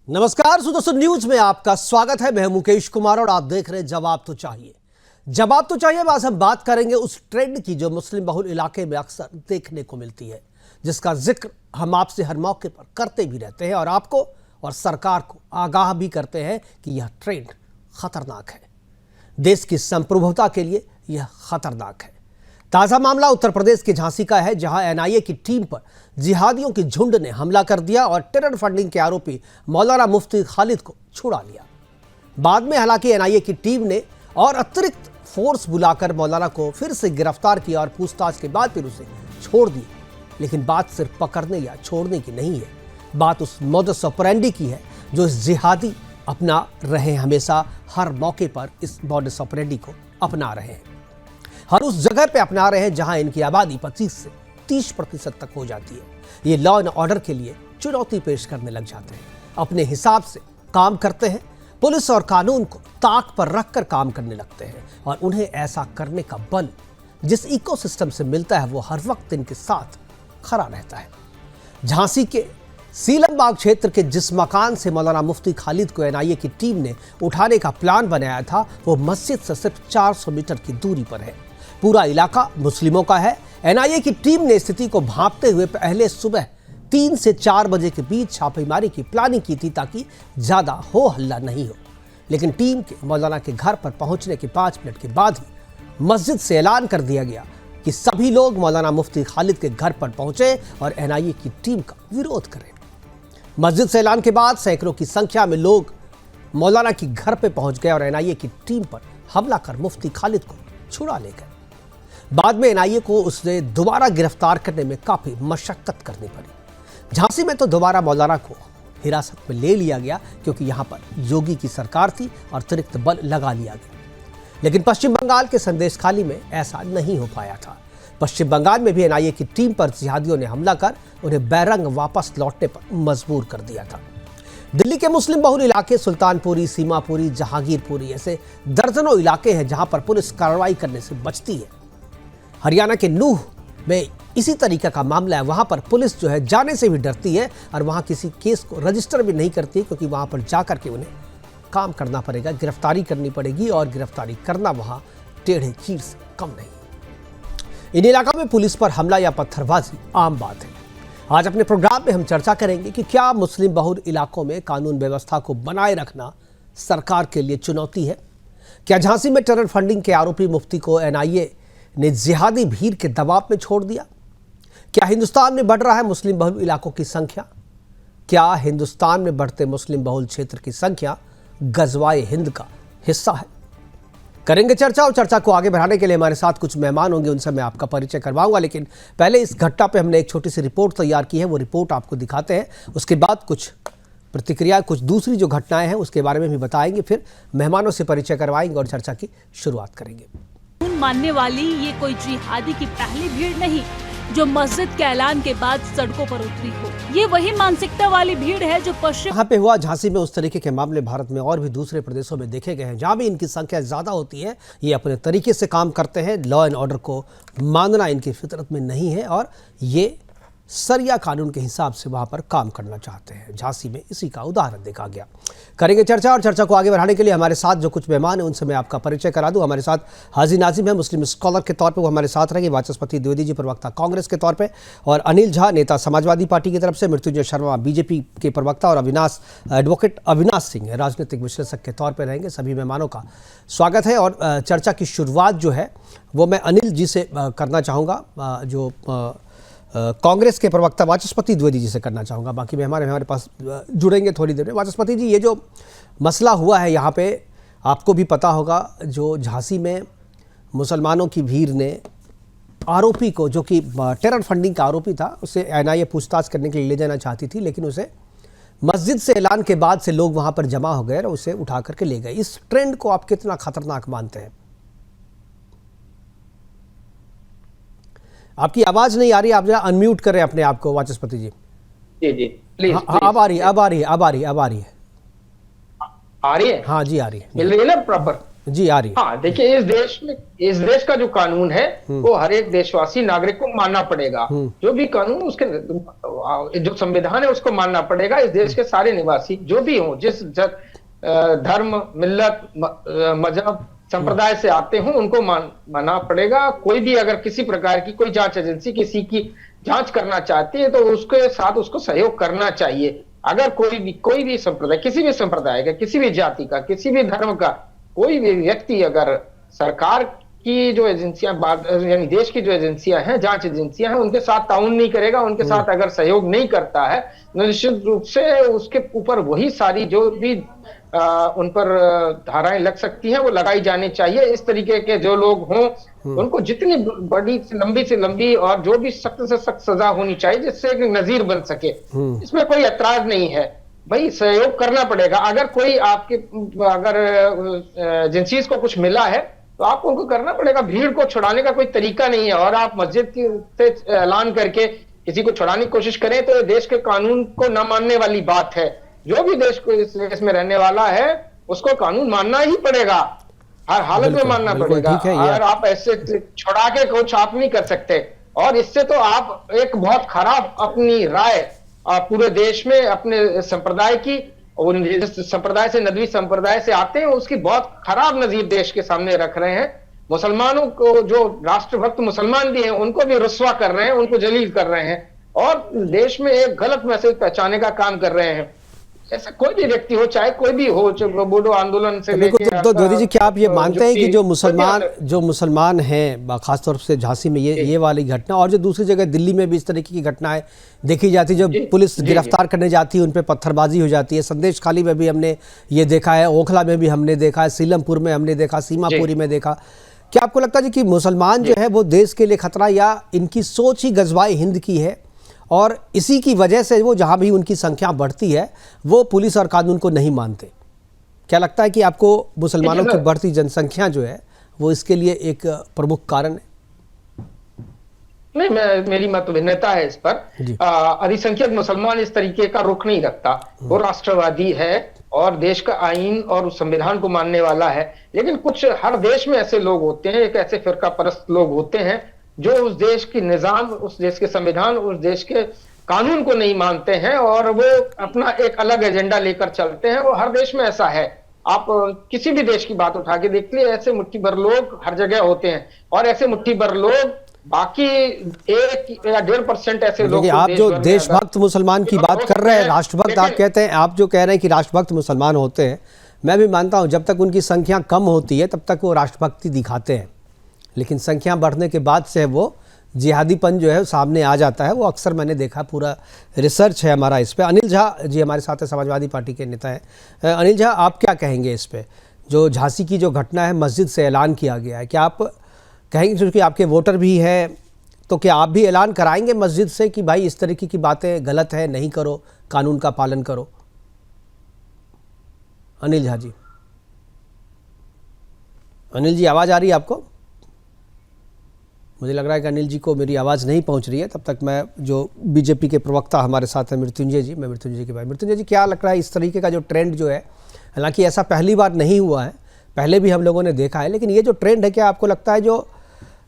नमस्कार दोस्तों, न्यूज में आपका स्वागत है। मैं मुकेश कुमार और आप देख रहे हैं जवाब तो चाहिए। जवाब तो चाहिए। आज हम बात करेंगे उस ट्रेंड की जो मुस्लिम बहुल इलाके में अक्सर देखने को मिलती है, जिसका जिक्र हम आपसे हर मौके पर करते भी रहते हैं और आपको और सरकार को आगाह भी करते हैं कि यह ट्रेंड खतरनाक है। देश की संप्रभुता के लिए यह खतरनाक है। ताज़ा मामला उत्तर प्रदेश के झांसी का है, जहां एनआईए की टीम पर जिहादियों के झुंड ने हमला कर दिया और टेरर फंडिंग के आरोपी मौलाना मुफ्ती खालिद को छुड़ा लिया। बाद में हालांकि एनआईए की टीम ने और अतिरिक्त फोर्स बुलाकर मौलाना को फिर से गिरफ्तार किया और पूछताछ के बाद फिर उसे छोड़ दिया। लेकिन बात सिर्फ पकड़ने या छोड़ने की नहीं है, बात उस मोडस ऑपरेंडी की है जो इस जिहादी अपना रहे, हमेशा हर मौके पर इस मोडस ऑपरेंडी को अपना रहे हैं, हर उस जगह पे अपना रहे हैं जहां इनकी आबादी 25 से 30% तक हो जाती है। ये लॉ एंड ऑर्डर के लिए चुनौती पेश करने लग जाते हैं, अपने हिसाब से काम करते हैं, पुलिस और कानून को ताक पर रखकर काम करने लगते हैं और उन्हें ऐसा करने का बल जिस इकोसिस्टम से मिलता है वो हर वक्त इनके साथ खड़ा रहता है। झांसी के सीलमबाग क्षेत्र के जिस मकान से मौलाना मुफ्ती खालिद को एनआईए की टीम ने उठाने का प्लान बनाया था वो मस्जिद से सिर्फ 400 मीटर की दूरी पर है। पूरा इलाका मुस्लिमों का है। एनआईए की टीम ने स्थिति को भांपते हुए पहले सुबह 3 से 4 बजे के बीच छापेमारी की प्लानिंग की थी ताकि ज्यादा हो हल्ला नहीं हो। लेकिन टीम के मौलाना के घर पर पहुंचने के 5 मिनट के बाद ही मस्जिद से ऐलान कर दिया गया कि सभी लोग मौलाना मुफ्ती खालिद के घर पर पहुंचे और एनआईए की टीम का विरोध करें। मस्जिद से ऐलान के बाद सैकड़ों की संख्या में लोग मौलाना के घर पर पहुंच गए और एनआईए की टीम पर हमला कर मुफ्ती खालिद को छुड़ा ले गए। बाद में एनआईए को उसे दोबारा गिरफ्तार करने में काफी मशक्कत करनी पड़ी। झांसी में तो दोबारा मौलाना को हिरासत में ले लिया गया क्योंकि यहां पर योगी की सरकार थी और अतिरिक्त बल लगा लिया गया। लेकिन पश्चिम बंगाल के संदेशखाली में ऐसा नहीं हो पाया था। पश्चिम बंगाल में भी एनआईए की टीम पर जिहादियों ने हमला कर उन्हें बैरंग वापस लौटने पर मजबूर कर दिया था। दिल्ली के मुस्लिम बहुल इलाके सुल्तानपुरी, सीमापुरी, जहांगीरपुरी ऐसे दर्जनों इलाके हैं जहां पर पुलिस कार्रवाई करने से बचती है। हरियाणा के नूह में इसी तरीके का मामला है। वहां पर पुलिस जो है जाने से भी डरती है और वहां किसी केस को रजिस्टर भी नहीं करती क्योंकि वहां पर जाकर के उन्हें काम करना पड़ेगा, गिरफ्तारी करनी पड़ेगी और गिरफ्तारी करना वहां टेढ़े चीर से कम नहीं। इन इलाकों में पुलिस पर हमला या पत्थरबाजी आम बात है। आज अपने प्रोग्राम में हम चर्चा करेंगे कि क्या मुस्लिम बहुल इलाकों में कानून व्यवस्था को बनाए रखना सरकार के लिए चुनौती है। क्या झांसी में टेरर फंडिंग के आरोपी मुफ्ती को एनआईए ने जिहादी भीड़ के दबाव में छोड़ दिया। क्या हिंदुस्तान में बढ़ रहा है मुस्लिम बहुल इलाकों की संख्या। क्या हिंदुस्तान में बढ़ते मुस्लिम बहुल क्षेत्र की संख्या गजवाए हिंद का हिस्सा है। करेंगे चर्चा और चर्चा को आगे बढ़ाने के लिए हमारे साथ कुछ मेहमान होंगे, उनसे मैं आपका परिचय करवाऊंगा। लेकिन पहले इस घटना पे हमने एक छोटी सी रिपोर्ट तैयार की है, वो रिपोर्ट आपको दिखाते हैं। उसके बाद कुछ प्रतिक्रिया, कुछ दूसरी जो घटनाएं हैं उसके बारे में भी बताएंगे, फिर मेहमानों से परिचय करवाएंगे और चर्चा की शुरुआत करेंगे। मानने वाली ये कोई जिहादी की पहली भीड़ नहीं जो मस्जिद के ऐलान के बाद सड़कों पर उतरी हो। ये वही मानसिकता वाली भीड़ है जो पश्चिम यहाँ पे हुआ। झांसी में उस तरीके के मामले भारत में और भी दूसरे प्रदेशों में देखे गए हैं जहाँ भी इनकी संख्या ज्यादा होती है। ये अपने तरीके से काम करते हैं, लॉ एंड ऑर्डर को मानना इनकी फितरत में नहीं है और ये सरिया कानून के हिसाब से वहां पर काम करना चाहते हैं। झांसी में इसी का उदाहरण देखा गया। करेंगे चर्चा और चर्चा को आगे बढ़ाने के लिए हमारे साथ जो कुछ मेहमान हैं उनसे मैं आपका परिचय करा दूं। हमारे साथ हाजी नाजिम है, मुस्लिम स्कॉलर के तौर पे वो हमारे साथ रहेंगे। वाचस्पति द्विवेदी जी प्रवक्ता कांग्रेस के तौर पे और अनिल झा नेता समाजवादी पार्टी की तरफ से, मृत्युंजय शर्मा बीजेपी के प्रवक्ता और एडवोकेट अविनाश सिंह राजनीतिक विश्लेषक के तौर पर रहेंगे। सभी मेहमानों का स्वागत है और चर्चा की शुरुआत जो है वो मैं अनिल जी से करना चाहूँगा, जो कांग्रेस के प्रवक्ता वाचस्पति द्विवेदी जी से करना चाहूँगा। बाकी मेहमान हमारे पास जुड़ेंगे थोड़ी देर में। वाचस्पति जी, ये जो मसला हुआ है यहाँ पे आपको भी पता होगा, जो झांसी में मुसलमानों की भीड़ ने आरोपी को, जो कि टेरर फंडिंग का आरोपी था, उसे एनआईए पूछताछ करने के लिए ले जाना चाहती थी, लेकिन उसे मस्जिद से ऐलान के बाद से लोग वहाँ पर जमा हो गए और उसे उठा करके ले गए। इस ट्रेंड को आप कितना खतरनाक मानते हैं। आपकी आवाज नहीं आ रही, आप जरा अनम्यूट करें अपने आप को वाचस्पति जी। जी जी प्लीज। हाँ, अब आ रही है। आ रही है। हाँ जी, आ रही है। मिल रही है ना प्रॉपर। जी आ रही है। हाँ देखिए, इस देश का जो कानून है वो हर एक देशवासी नागरिक को मानना पड़ेगा। जो भी कानून उसके जो संविधान है उसको मानना पड़ेगा। इस देश के सारे निवासी जो भी हों, जिस धर्म, मिल्लत, मजहब, संप्रदाय से आते हों, उनको मानना पड़ेगा। कोई भी अगर किसी प्रकार की कोई जांच एजेंसी किसी की जांच करना चाहती है तो उसके साथ उसको सहयोग करना चाहिए। अगर कोई भी संप्रदाय, किसी भी संप्रदाय का, किसी भी जाति का, किसी भी धर्म का कोई भी व्यक्ति अगर सरकार की जो एजेंसियां, यानी देश की जो एजेंसियां हैं, जांच एजेंसियां हैं, उनके साथ ताउन नहीं करेगा, उनके साथ अगर सहयोग नहीं करता है, निश्चित रूप से उसके ऊपर वही सारी जो भी उन पर धाराएं लग सकती हैं वो लगाई जानी चाहिए। इस तरीके के जो लोग हों उनको जितनी बड़ी से लंबी और जो भी सख्त से सख्त सजा होनी चाहिए, जिससे एक नजीर बन सके। इसमें कोई ऐतराज नहीं है भाई, सहयोग करना पड़ेगा। अगर कोई आपके अगर एजेंसीज को कुछ मिला है तो आपको उनको करना पड़ेगा। भीड़ को छुड़ाने का कोई तरीका नहीं है। और आप मस्जिद से ऐलान करके किसी को छुड़ाने की कोशिश करें तो देश के कानून को न मानने वाली बात है। जो भी देश को इस देश में रहने वाला है उसको कानून मानना ही पड़ेगा, हर हालत में मानना पड़ेगा। अगर आप ऐसे छुड़ा के कुछ आप नहीं कर सकते। और इससे तो आप एक बहुत खराब अपनी राय पूरे देश में अपने संप्रदाय की, जिस संप्रदाय से, नदवी संप्रदाय से आते हैं, उसकी बहुत खराब नजीर देश के सामने रख रहे हैं। मुसलमानों को, जो राष्ट्रभक्त मुसलमान भी हैं, उनको भी रुस्वा कर रहे हैं, उनको जलील कर रहे हैं और देश में एक गलत मैसेज पहुंचाने का काम कर रहे हैं। ऐसा कोई भी व्यक्ति हो, चाहे कोई भी हो, बोडो आंदोलन से लेकर तो द्विवेदी जी, क्या आप ये मानते हैं कि जो मुसलमान हैं, खासतौर से झांसी में ये वाली घटना और जो दूसरी जगह दिल्ली में भी इस तरीके की घटनाएं देखी जाती, जब पुलिस गिरफ्तार करने जाती है उन पर पत्थरबाजी हो जाती है, संदेश खाली में भी हमने ये देखा है, ओखला में भी हमने देखा है, सीलमपुर में हमने देखा, सीमापुरी में देखा, क्या आपको लगता है कि मुसलमान जो है वो देश के लिए खतरा, या इनकी सोच ही गजवाए हिंद की है और इसी की वजह से वो जहां भी उनकी संख्या बढ़ती है वो पुलिस और कानून को नहीं मानते? क्या लगता है कि आपको मुसलमानों की बढ़ती जनसंख्या जो है वो इसके लिए एक प्रमुख कारण है? नहीं, मेरी मत भिन्नता है इस पर। अधिसंख्यक मुसलमान इस तरीके का रुख नहीं रखता। वो राष्ट्रवादी है और देश का आईन और उस संविधान को मानने वाला है। लेकिन कुछ हर देश में ऐसे लोग होते हैं, एक ऐसे फिरका परस्त लोग होते हैं जो उस देश की निजाम, उस देश के संविधान, उस देश के कानून को नहीं मानते हैं और वो अपना एक अलग एजेंडा लेकर चलते हैं। वो हर देश में ऐसा है। आप किसी भी देश की बात उठा के देख लिए, ऐसे मुट्ठी भर लोग हर जगह होते हैं और ऐसे मुट्ठी भर लोग बाकी 1 या 1.5% ऐसे लोग। आप जो देशभक्त मुसलमान की बात कर रहे हैं, राष्ट्रभक्त आप कहते हैं, आप जो कह रहे हैं कि राष्ट्रभक्त मुसलमान होते हैं, मैं भी मानता हूं जब तक उनकी संख्या कम होती है तब तक वो राष्ट्रभक्ति दिखाते हैं, लेकिन संख्या बढ़ने के बाद से वो जिहादीपन जो है सामने आ जाता है। वो अक्सर मैंने देखा, पूरा रिसर्च है हमारा इस पे। अनिल झा जी हमारे साथ है, समाजवादी पार्टी के नेता हैं। अनिल झा, आप क्या कहेंगे इस पे, जो झांसी की जो घटना है, मस्जिद से ऐलान किया गया है, क्या आप कहेंगे, क्योंकि आपके वोटर भी हैं, तो क्या आप भी ऐलान कराएंगे मस्जिद से कि भाई इस तरीके की बातें गलत है, नहीं करो, कानून का पालन करो? अनिल झा जी, अनिल जी आवाज़ आ रही है आपको? मुझे लग रहा है कि अनिल जी को मेरी आवाज़ नहीं पहुंच रही है। तब तक मैं, जो बीजेपी के प्रवक्ता हमारे साथ हैं मृत्युंजय जी, मैं मृत्युंजय के भाई। मृत्युंजय जी, क्या लग रहा है इस तरीके का जो ट्रेंड जो है, हालांकि ऐसा पहली बार नहीं हुआ है, पहले भी हम लोगों ने देखा है, लेकिन ये जो ट्रेंड है, क्या आपको लगता है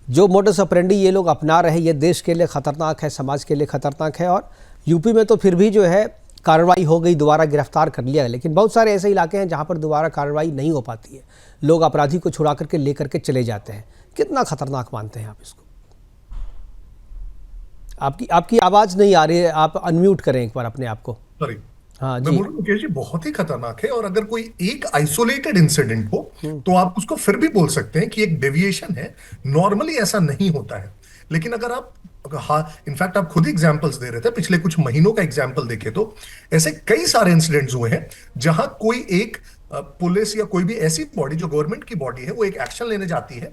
जो मोडस ऑपरेंडी ये लोग अपना रहे, ये देश के लिए ख़तरनाक है, समाज के लिए ख़तरनाक है? और यूपी में तो फिर भी जो है कार्रवाई हो गई, दोबारा गिरफ्तार कर लिया, लेकिन बहुत सारे ऐसे इलाके हैं जहाँ पर दोबारा कार्रवाई नहीं हो पाती है, लोग अपराधी को छुड़ा करके ले करके चले जाते हैं। कितना खतरनाक मानते हैं आप इसको? आपकी आवाज नहीं आ रही है, आप अनम्यूट करें एक बार अपने आप को। सॉरी, हाँ मैं जी। बोल रहा हूं मुकेश जी, बहुत ही खतरनाक है। और अगर कोई एक आइसोलेटेड इंसिडेंट हो तो आप उसको फिर भी बोल सकते हैं कि एक डेविएशन है, नॉर्मली ऐसा नहीं होता है। लेकिन अगर आप, हाँ, इनफैक्ट आप खुद एग्जांपल्स दे रहे थे, पिछले कुछ महीनों का एग्जांपल देखे तो ऐसे कई सारे इंसिडेंट्स हुए हैं जहां कोई एक पुलिस या कोई भी ऐसी बॉडी जो गवर्नमेंट की बॉडी है, वो एक एक्शन लेने जाती है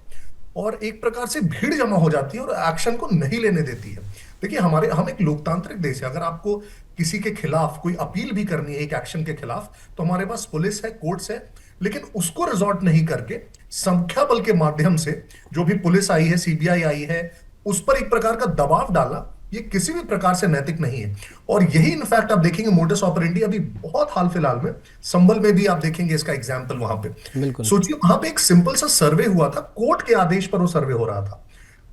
और एक प्रकार से भीड़ जमा हो जाती है और एक्शन को नहीं लेने देती है। देखिए, हम एक लोकतांत्रिक देश है। अगर आपको किसी के खिलाफ कोई अपील भी करनी है एक एक्शन के खिलाफ, तो हमारे पास पुलिस है, कोर्ट्स है, लेकिन उसको रिजॉर्ट नहीं करके संख्या बल के माध्यम से, जो भी पुलिस आई है, सीबीआई आई है, उस पर एक प्रकार का दबाव डालना, ये किसी भी प्रकार से नैतिक नहीं है। और यही इनफैक्ट आप देखेंगे मोडस ऑपरेंडी अभी बहुत हाल फिलहाल में संभल में भी आप देखेंगे इसका एग्जाम्पल। वहां पे सोचिए, वहां पे एक सिंपल सा सर्वे हुआ था, कोर्ट के आदेश पर वो सर्वे हो रहा था।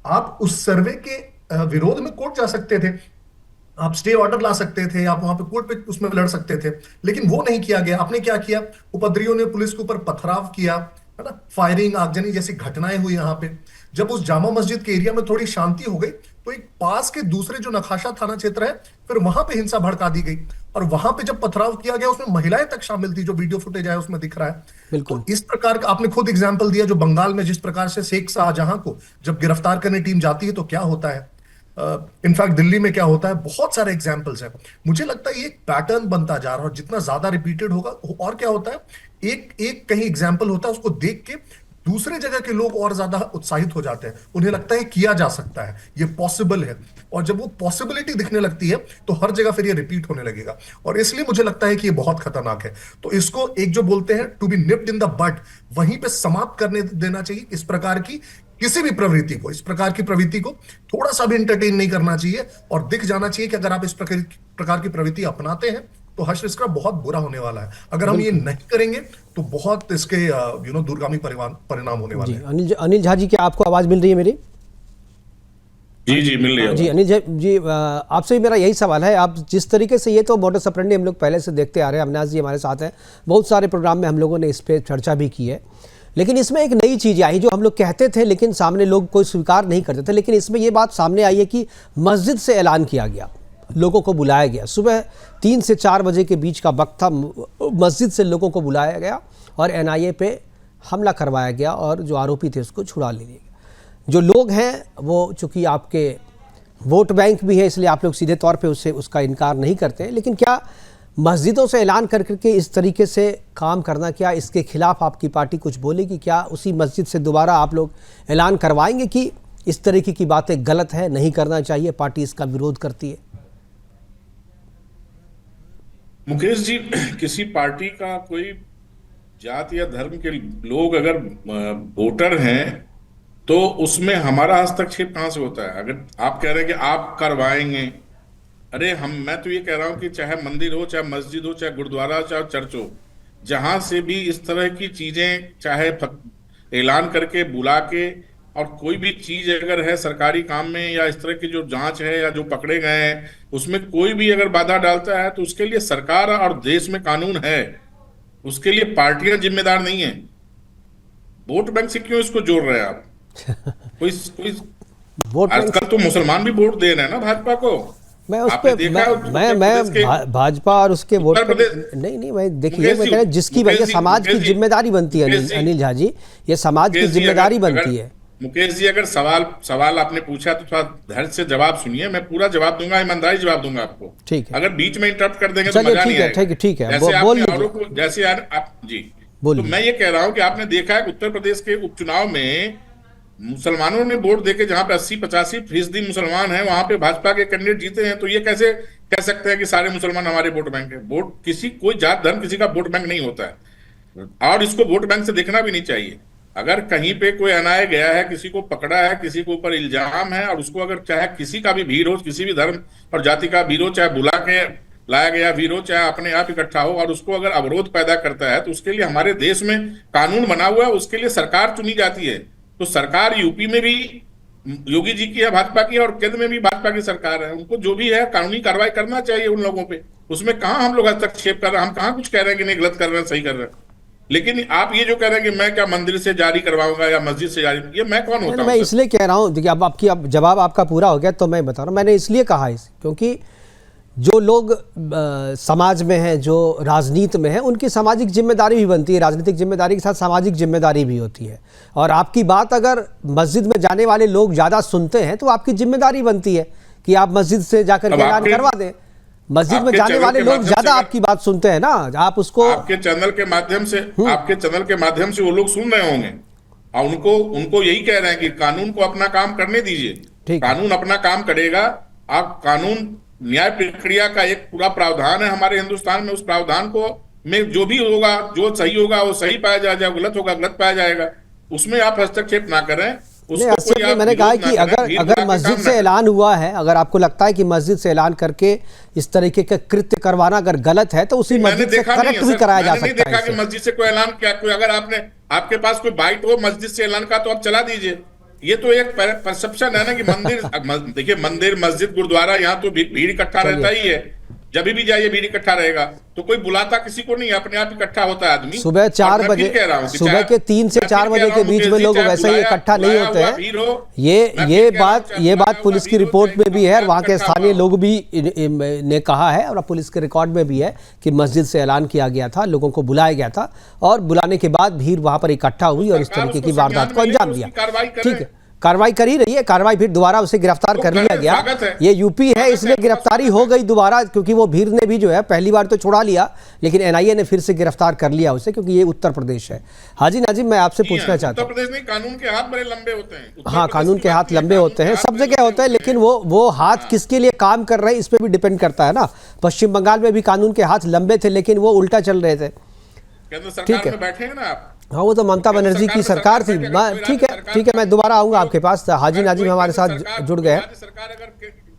आप उस सर्वे के विरोध में कोर्ट जा सकते थे, आप स्टे ऑर्डर ला सकते थे, आप वहां पे कोर्ट पे उसमें लड़ सकते थे, लेकिन वो नहीं किया गया। आपने क्या किया, उपद्रवियों ने पुलिस के ऊपर पथराव किया, है ना, फायरिंग, आगजनी जैसी घटनाएं हुई यहाँ पे। जब उस जामा मस्जिद के एरिया में थोड़ी शांति हो गई, तो एक पास के दूसरे जो नखाशा थाना क्षेत्र है, फिर वहां पे हिंसा भड़का दी गई। और वहां पे जब पथराव किया गया, उसमें महिलाएं तक शामिल थी, जो वीडियो फुटेज है उसमें दिख रहा है। बिल्कुल। तो इस प्रकार का आपने खुद एग्जाम्पल दिया, जो बंगाल में जिस प्रकार से शेख शाहजहां को जब गिरफ्तार करने टीम जाती है तो क्या होता है, इनफैक्ट दिल्ली में क्या होता है, बहुत सारे एग्जाम्पल्स हैं। मुझे लगता है ये एक पैटर्न बनता जा रहा है, और जितना ज्यादा रिपीटेड होगा, और क्या होता है, एक एक कहीं एग्जाम्पल होता है, उसको देख के दूसरे जगह के लोग और ज्यादा उत्साहित हो जाते हैं, उन्हें लगता है किया जा सकता है, ये पॉसिबल है। और जब वो पॉसिबिलिटी दिखने लगती है, तो हर जगह फिर ये रिपीट होने लगेगा। और इसलिए मुझे लगता है कि ये बहुत खतरनाक है। तो इसको एक जो बोलते हैं to be nipped in the bud, वहीं पे समाप्त करने देना चाहिए। इस प्रकार की किसी भी प्रवृत्ति को, इस प्रकार की प्रवृत्ति को थोड़ा सा भी इंटरटेन नहीं करना चाहिए, और दिख जाना चाहिए कि अगर आप इस प्रकार की प्रवृत्ति अपनाते हैं, तो हर्ष, इसका बहुत बुरा होने वाला है। अगर हम ये नहीं करेंगे, तो बहुत इसके दूरगामी परिणाम होने वाले हैं। अनिल झा जी, क्या आपको आवाज मिल रही है मेरी? जी जी, मिल रही है। जी अनिल जी, आपसे भी मेरा यही सवाल है। आप जिस तरीके से, ये तो मोडस ऑपरेंडी हम लोग पहले से देखते आ रहे हैं, अविनाश जी हमारे साथ हैं, बहुत सारे प्रोग्राम में हम लोगों ने इस पर चर्चा भी की है, लेकिन इसमें एक नई चीज़ आई जो हम लोग कहते थे लेकिन सामने लोग कोई स्वीकार नहीं करते थे। लेकिन इसमें ये बात सामने आई है कि मस्जिद से ऐलान किया गया, लोगों को बुलाया गया, सुबह 3 से 4 बजे के बीच का वक्त था, मस्जिद से लोगों को बुलाया गया और NIA पे हमला करवाया गया और जो आरोपी थे उसको छुड़ा लिया गया। जो लोग हैं वो चूँकि आपके वोट बैंक भी है, इसलिए आप लोग सीधे तौर पे उसका इनकार नहीं करते हैं, लेकिन क्या मस्जिदों से ऐलान करके इस तरीके से काम करना, क्या इसके खिलाफ आपकी पार्टी कुछ बोलेगी? क्या उसी मस्जिद से दोबारा आप लोग ऐलान करवाएंगे कि इस तरीके की बातें गलत है, नहीं करना चाहिए, पार्टी इसका विरोध करती है? मुकेश जी, किसी पार्टी का कोई जात या धर्म के लोग अगर वोटर हैं, तो उसमें हमारा हस्तक्षेप कहां से होता है? अगर आप कह रहे हैं कि आप करवाएंगे, अरे मैं तो ये कह रहा हूं कि चाहे मंदिर हो, चाहे मस्जिद हो, चाहे गुरुद्वारा हो, चाहे चर्च हो, जहां से भी इस तरह की चीजें, चाहे ऐलान करके बुला के, और कोई भी चीज अगर है सरकारी काम में या इस तरह की जो जांच है या जो पकड़े गए हैं, उसमें कोई भी अगर बाधा डालता है, तो उसके लिए सरकार और देश में कानून है, उसके लिए पार्टियां जिम्मेदार नहीं है। वोट बैंक से क्यों इसको जोड़ रहे हैं आप? कोई वोट आजकल तो मुसलमान भी वोट दे रहे हैं ना भाजपा को। मैं उस पे मैं भाजपा और उसके वोट नहीं, मैं देखिए, मैं कह रहा हूं जिसकी भैया समाज की जिम्मेदारी बनती है अनिल झा जी, ये समाज की जिम्मेदारी बनती है। मुकेश जी, अगर सवाल आपने पूछा तो थोड़ा धैर्य से जवाब सुनिए, मैं पूरा जवाब दूंगा, ईमानदारी जवाब दूंगा आपको। ठीक है। अगर बीच में इंटरप्ट कर देंगे तो मजा नहीं आएगा। ठीक है, जैसे आप जी, तो मैं ये कह रहा हूं कि आपने देखा है उत्तर प्रदेश के उपचुनाव में मुसलमानों ने वोट देके, जहां पे 80-85% मुसलमान हैं, वहां पे भाजपा के कैंडिडेट जीते हैं। तो ये कैसे कह सकते हैं कि सारे मुसलमान हमारे वोट बैंक है? वोट कोई जात धर्म किसी का वोट बैंक नहीं होता है, और इसको वोट बैंक से देखना भी नहीं चाहिए। अगर कहीं पे कोई अनाया गया है, किसी को पकड़ा है, किसी के ऊपर इल्जाम है, और उसको अगर चाहे किसी का भी भीड़ हो, किसी भी धर्म और जाति का भीड़ हो, चाहे बुला के लाया गया भीड़ हो, चाहे अपने आप इकट्ठा हो, और उसको अगर अवरोध पैदा करता है, तो उसके लिए हमारे देश में कानून बना हुआ है, उसके लिए सरकार चुनी जाती है। तो सरकार यूपी में भी योगी जी की है, भाजपा की, और केंद्र में भी भाजपा की सरकार है। उनको जो भी है कानूनी कार्रवाई करना चाहिए उन लोगों पे। उसमें कहां हम लोग हस्तक्षेप कर रहे हैं? हम कहां कुछ कह रहे हैं कि नहीं, गलत कर रहे हैं, सही कर रहे हैं। लेकिन आप ये जो कह रहे हैं कि मैं क्या मंदिर से जारी करवाऊंगा या मस्जिद से जारी, ये मैं कौन होता हूं? मैं इसलिए कह रहा हूं, देखिए अब जवाब आपका पूरा हो गया, तो मैं बता रहा हूं, मैंने इसलिए कहा क्योंकि जो लोग समाज में हैं, जो राजनीति में हैं, उनकी सामाजिक जिम्मेदारी भी बनती है, राजनीतिक जिम्मेदारी के साथ सामाजिक जिम्मेदारी भी होती है। और आपकी बात अगर मस्जिद में जाने वाले लोग ज़्यादा सुनते हैं, तो आपकी जिम्मेदारी बनती है कि आप मस्जिद से जाकर के ऐलान करवा दें। मस्जिद में जाने वाले लोग ज़्यादा आपकी बात सुनते हैं ना, आप उसको आपके चैनल के माध्यम से वो लोग सुन रहे होंगे, और उनको यही कह रहे हैं कि कानून को अपना काम करने दीजिए। कानून अपना काम करेगा। आप कानून, न्याय प्रक्रिया का एक पूरा प्रावधान है हमारे हिंदुस्तान में। उस प्रावधान को में जो भी होगा, जो सही होगा वो सही पाया जाएगा, गलत होगा गलत पाया जाएगा। उसमें आप हस्तक्षेप ना करें। मैंने कहा कि अगर मस्जिद से ऐलान हुआ है, अगर आपको लगता है कि मस्जिद से ऐलान करके इस तरीके का कृत्य करवाना अगर गलत है, तो उसी मस्जिद से करेक्ट भी कराया जा सकता है। मैंने देखा कि मस्जिद से कोई ऐलान किया, कोई अगर आपके पास कोई बाइट हो मस्जिद से ऐलान का, तो आप चला दीजिए। ये तो एक परसेप्शन है ना कि मंदिर देखिए, मंदिर, मस्जिद, गुरुद्वारा, यहाँ तो भीड़ इकट्ठा रहता ही है। जब भी जाइए भीड़ इकट्ठा रहेगा, तो कोई बुलाता किसी को नहीं, अपने आप इकट्ठा होता है आदमी। सुबह 4 बजे, सुबह के 3 से 4 बजे के बीच में लोग वैसे ही इकट्ठा नहीं होते हैं। ये बात पुलिस की रिपोर्ट में भी है, वहां के स्थानीय लोग भी ने कहा है, और पुलिस के रिकॉर्ड में भी है कि मस्जिद से ऐलान किया गया था, लोगों को बुलाया गया था, और बुलाने के बाद भीड़ वहां पर इकट्ठा हुई और इस तरीके की वारदात को अंजाम दिया। ठीक है, कार्रवाई कर ही रही है, कार्रवाई फिर दोबारा उसे गिरफ्तार कर लिया गया। ये यूपी है, इसलिए गिरफ्तारी हो गई दोबारा, क्योंकि वो भीड़ ने भी जो है पहली बार तो छुड़ा लिया, लेकिन एनआईए ने फिर से गिरफ्तार कर लिया उसे, क्योंकि ये उत्तर प्रदेश है। हाजी नाजिम, मैं आपसे पूछना चाहता हूँ, उत्तर प्रदेश में कानून के हाथ बड़े लंबे होते हैं। हाँ, कानून के हाथ लंबे होते हैं, सब जगह होते हैं, लेकिन वो हाथ किसके लिए काम कर रहे हैं इस पर भी डिपेंड करता है ना। पश्चिम बंगाल में भी कानून के हाथ लंबे थे, लेकिन वो उल्टा चल रहे थे। ठीक है, बैठे हैं ना आप। हाँ, वो तो ममता बनर्जी की सरकार थी। ठीक है, मैं दोबारा आऊंगा आपके पास। हाजी नाजिम हमारे साथ जुड़ गए। सरकार अगर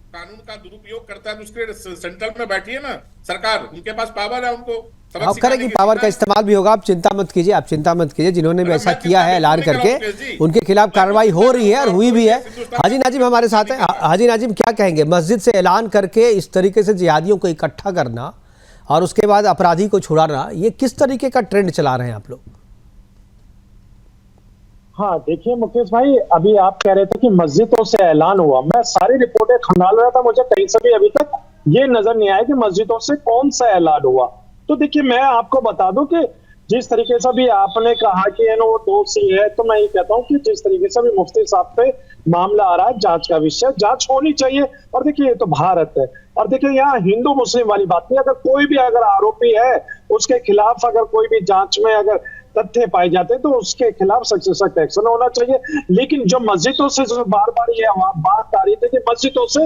कानून का दुरुपयोग करता है तो उसके सेंट्रल में बैठिए ना सरकार, उनके पास पावर है, उनको आप करेंगे, पावर का इस्तेमाल भी होगा, आप चिंता मत कीजिए। जिन्होंने भी ऐसा किया है ऐलान करके, उनके खिलाफ कार्रवाई हो रही है और हुई भी है। हाजी नाजिम हमारे साथ है। हाजी नाजिम, क्या कहेंगे, मस्जिद से ऐलान करके इस तरीके से जिहादियों को इकट्ठा करना और उसके बाद अपराधी को छुड़ाना, ये किस तरीके का ट्रेंड चला रहे हैं आप लोग? हाँ, देखिए मुकेश भाई, अभी आप कह रहे थे कि मस्जिदों से ऐलान हुआ, मैं सारी रिपोर्टें खंगाल रहा था, मुझे कहीं से भी अभी तक ये नजर नहीं आया कि मस्जिदों से कौन सा ऐलान हुआ। तो देखिए, मैं आपको बता दूं कि जिस तरीके से भी आपने कहा कि वो दोषी है, तो मैं ये कहता हूँ कि जिस तरीके से भी मुफ्ती साहब पे मामला आ रहा है, जांच का विषय, जांच होनी चाहिए। और देखिए, ये तो भारत है, और देखिए यहाँ हिंदू मुस्लिम वाली बात नहीं, अगर कोई भी अगर आरोपी है, उसके खिलाफ अगर कोई भी जांच में अगर तथ्य पाए जाते हैं तो उसके खिलाफ सख्त से सख्त एक्शन होना चाहिए। लेकिन जो मस्जिदों से जो बार बार ये बात आ रही थी कि मस्जिदों से